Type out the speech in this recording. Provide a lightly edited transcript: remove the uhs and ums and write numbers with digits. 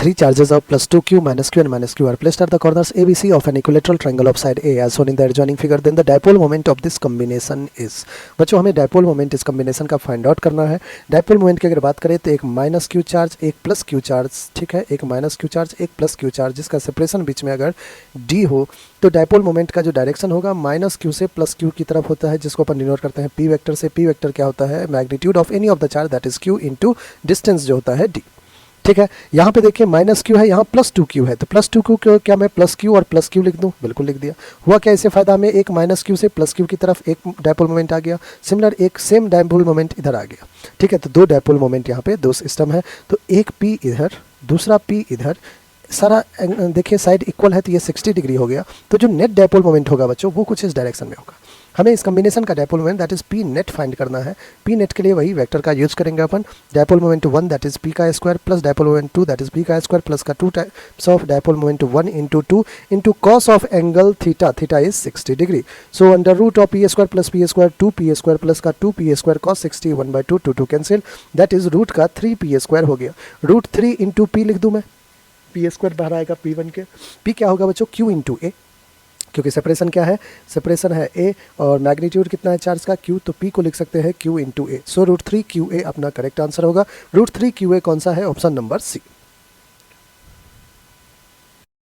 three charges of plus 2q minus q and minus q are placed at the corners ABC of an equilateral triangle of side A as shown in the adjoining figure. Then the dipole moment of this combination is. बच्चों हमें dipole moment इस combination का find out करना है. dipole moment की अगर बात करें तो एक माइनस क्यू चार्ज एक प्लस क्यू चार्ज, ठीक है, एक माइनस क्यू चार्ज एक प्लस क्यू चार्ज जिसका सेपरेशन बीच में अगर d हो तो डायपोल मोमेंट का जो डायरेक्शन होगा माइनस क्यू से प्लस क्यू की तरफ होता है, जिसको अपन डिनोट करते हैं p वेक्टर से. p वेक्टर क्या होता है? Magnitude of any of the charge that is q into distance जो होता है d. ठीक है, यहाँ पे देखिए माइनस क्यू है, यहाँ प्लस 2q है, तो प्लस 2q को क्या मैं प्लस क्यू और प्लस क्यू लिख दूँ? बिल्कुल लिख दिया. हुआ क्या इससे फायदा? हमें एक माइनस क्यू से प्लस क्यू की तरफ एक डायपोल मोमेंट आ गया, सिमिलर एक सेम डायपोल मोमेंट इधर आ गया. ठीक है, तो दो डायपोल मोमेंट यहाँ पे दो सिस्टम है, तो एक p इधर दूसरा p इधर, सारा देखिए साइड इक्वल है तो ये 60 डिग्री हो गया. तो जो नेट डायपोल मोमेंट होगा बच्चों वो कुछ इस डायरेक्शन में होगा. हमें इस कॉम्बिनेशन का dipole moment that is P net find करना है. पी नेट के लिए वही वेक्टर का यूज करेंगे अपन. Dipole moment 1 that is p का square plus dipole moment 2 that is p का स्क्वायर प्लस का 2 times of dipole moment 1 into 2 into cos of angle theta. Theta is 60 degree. So under root of p square plus p square 2 p square plus का 2 p square cos 60 1/2 2 cancel, that is root का 3 P square हो गया. Root 3 into P लिख दूँ मैं, P square बाहर आएगा p1 के. पी क्या होगा बच्चों? q इंटू ए, क्योंकि सेपरेशन क्या है? सेपरेशन है a और मैग्नीट्यूड कितना है चार्ज का? q, तो p को लिख सकते हैं q into a. So root 3 qa अपना करेक्ट आंसर होगा. रूट 3 qa कौन सा है? ऑप्शन नंबर सी.